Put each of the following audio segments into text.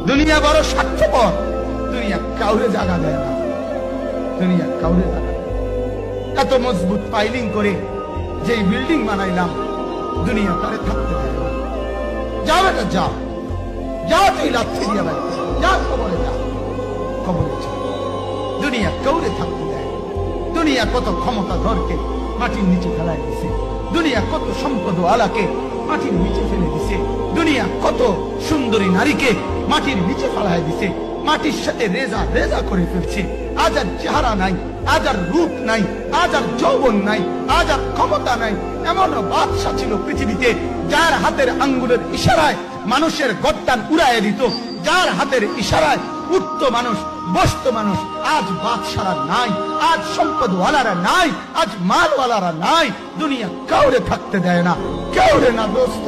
দুনিয়া বড় স্বার্থপর, দুনিয়া কাউরে জায়গা দেয় না, দুনিয়া কাউরে জায়গা দেয়। এত মজবুত পাইলিং করে যে বিল্ডিং বানাইলাম, দুনিয়া তারে থাকতে দেয় না। যাও বেটা যাও, যাও তুই লাথি দিয়া ভাই, যা কবরে যা, কবরে যা। দুনিয়া কাউরে থাকতে দেয়। দুনিয়া কত ক্ষমতা ধরকে মাটির নিচে ফেলাই দিছে, দুনিয়া কত সম্পদ আলাকে মাটির নিচে ফেলে দিছে, দুনিয়া কত সুন্দরী নারীকে মাটির নিচে ফেলাই দিছে, মাটির সাথে রেজা রেজা করে ফেলছে। আজ আর চেহারা নাই, আজ আর রূপ নাই, আজ আর যৌবন নাই, আজ আর ক্ষমতা নাই। এমন বাদশা ছিল পৃথিবীতে যার হাতের আঙ্গুলের ইশারায় মানুষের গর্দান উড়াইয়া দিত, যার হাতের ইশারায় উঠত মানুষ, বসত মানুষ। আজ বাদশারা নাই, আজ সম্পদওয়ালারা নাই, আজ মালওয়ালারা নাই। দুনিয়া কাউরে থাকতে দেয় না, কাউরে না দোস্ত,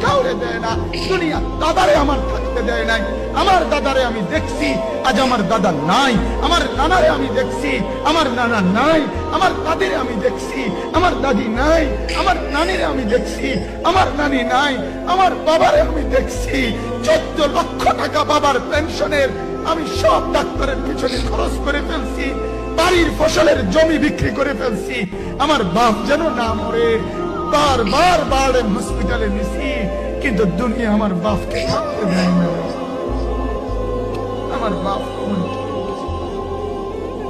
কাউরে দেয় না। দুনিয়া দাদারে আমার থাকতে দেয় নাই। আমার দাদারে আমি দেখছি, আজ আমার দাদা নাই। আমার নানারে আমি দেখছি, আমার নানা নাই। আমার দাদিরে আমি দেখছি, আমার দাদি নাই। আমার নানিরে আমি দেখছি, আমার নানি নাই। আমার বাবারে আমি দেখছি, 14 লক্ষ টাকা বাবার পেনশনের আমি সব ডাক্তারের পিছনে খরচ করে ফেলছি, বাড়ির ফসলের জমি বিক্রি করে ফেলছি। আমার বাপ যেন না মরে বারবার বারে হসপিটালে নিছি, কিন্তু দুনিয়া আমার বাপকে থাকতে দেয় না। আমার বাপ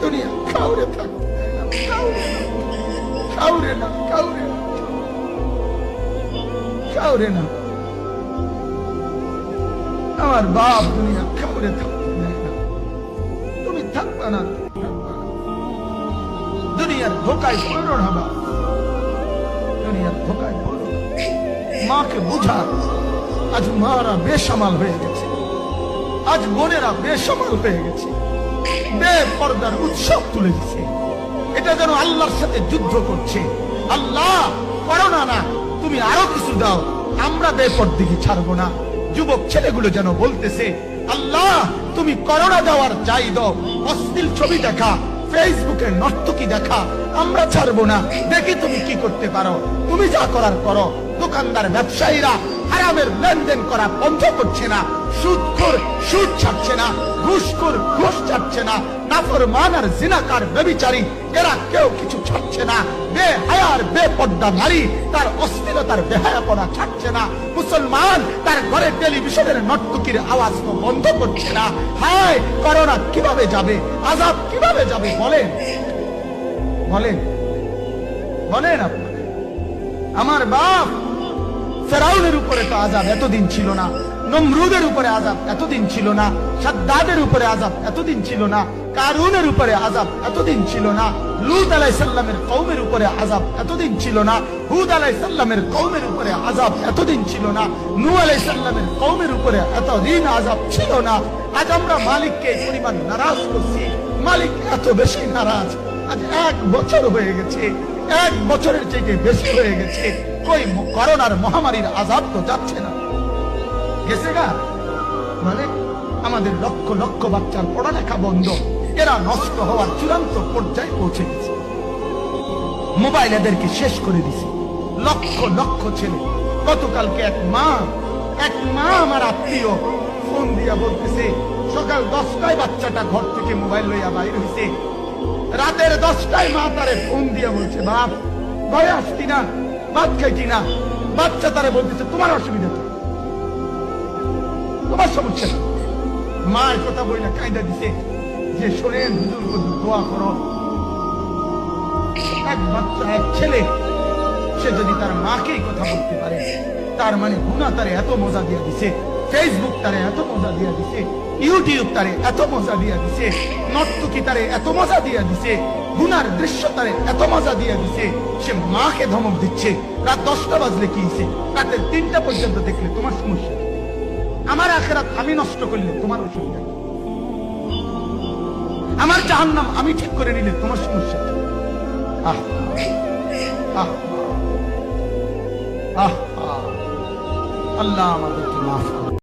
দুনিয়া কাউরে থাকতে দেয় না, কাউরে না, কাউরে না, কাউরে না। আমার বাপ দুনিয়া কাউরে থাকতে দেয় না। তুমি থাকবা না, দুনিয়ার ধোকায় পড়ো না বাপ, দুনিয়ার ধোকায় পড়ো। মাকে বুঝা, আজ মারা বেসামাল হয়ে গেছে, আজ বোনেরা বেসামাল হয়ে গেছে, বেপরদার উৎসব তুলে দিচ্ছে। এটা যেন আল্লাহর সাথে যুদ্ধ করছে। আল্লাহ করো না, না তুমি আরো কিছু দাও, আমরা বেপরদিকে ছাড়বো না। যুবক ছেলেগুলো যেন বলতেছে, আল্লাহ তুমি করোনা দেওয়ার চাই দাও, অশ্লীল ছবি দেখা, ফেসবুকে নর্তকী দেখা, আমরা ছাড়বো না। দেখি তুমি কি করতে পারো, তুমি যা করার করো। দোকানদার ব্যবসায়ীরা হারামের লেনদেন করা বন্ধ করছে না, সুদখোর সুদ ছাড়ছে না, ঘুষখোর ঘুষ ছাড়ছে না, নাফরমান আর জিনাকার ব্যভিচারী এরা কেউ কিছু ছাড়ছে না। বেহায়ার বেপর্দা নারী তার অশ্লীলতার বেহায়াপনা ছাড়ছে না। মুসলমান তার ঘরে টেলিভিশনের নর্তকীর আওয়াজ তো বন্ধ করছে না। হায় করোনা কিভাবে যাবে, আযাব কিভাবে যাবে বলেন, বলেন, বলেন আপনি। আমার বাপ ফেরাউনের উপরে তো আযাব এতদিন ছিল না, নমরুদের উপরে আযাব এতদিন ছিল না, সাদ্দাদের উপরে আযাব এতদিন ছিল না, কারুনের উপরে আযাব এতদিন ছিল না, লূত আলাইহিস সালামের কওমের উপরে আযাব এতদিন ছিল না, হুদ আলাইহিস সালামের কওমের উপরে আযাব এতদিন ছিল না, নূহ আলাইহিস সালামের কওমের উপরে এতদিন আযাব ছিল না। আজ আমরা মালিককে পরিমাণ নারাজ করছি, মালিক এত বেশি নারাজ। আজ 1 বছর হয়ে গেছে, 1 বছরের থেকে বেশি হয়ে গেছে, কই করোনার মহামারীর আযাব তো যাচ্ছে না, গেছে গা। মানে আমাদের লক্ষ লক্ষ বাচ্চার পড়ালেখা বন্ধ, এরা নষ্ট হওয়ার চূড়ান্ত পর্যায়ে পৌঁছে গেছে। মোবাইল এদেরকে শেষ করে দিছে, লক্ষ লক্ষ ছেলে। গতকালকে এক মা আমার আত্মীয় ফোন দিয়া বলতেছে, সকাল 10টায় বাচ্চাটা ঘর থেকে মোবাইল লইয়া বাইর হইছে, রাতের 10টায় মা তারে ফোন দিয়া বলছে, বাপ ঘরে আসতি না, ভাত খাইতি না। বাচ্চা তারে বলতেছে, তোমার অসুবিধা তো, তোমার সমস্যা না। মায়ের কথা বইলা কায়দা দিছে যে শোনেন হুজুর হুজুর দোয়া করো। এক বাচ্চা, এক ছেলে, সে যদি তার মাকেই কথা বলতে পারে, তার মানে গুনাহ তারে এত মজা দিয়া দিছে, ফেসবুক তারে এত মজা দিয়া দিছে, ইউটিউব তারে এত মজা দিয়া দিছে, নর্তকী তারে এত মজা দিয়া দিছে, গুনার দৃশ্য তারে এত মজা দিয়া দিছে, সে মাকে ধমক দিচ্ছে। রাত 10টা বাজলে কি হইছে, রাতে 3টা পর্যন্ত দেখলে তোমার সমস্যা, আমার আখিরাত আমি নষ্ট করলে তোমার অসুবিধা, আমার জাহান্নাম আমি ঠিক করে নিলে তোমার সমস্যা। আহ আহ আহ আল্লাহ আমাদেরকে মাফ করুন।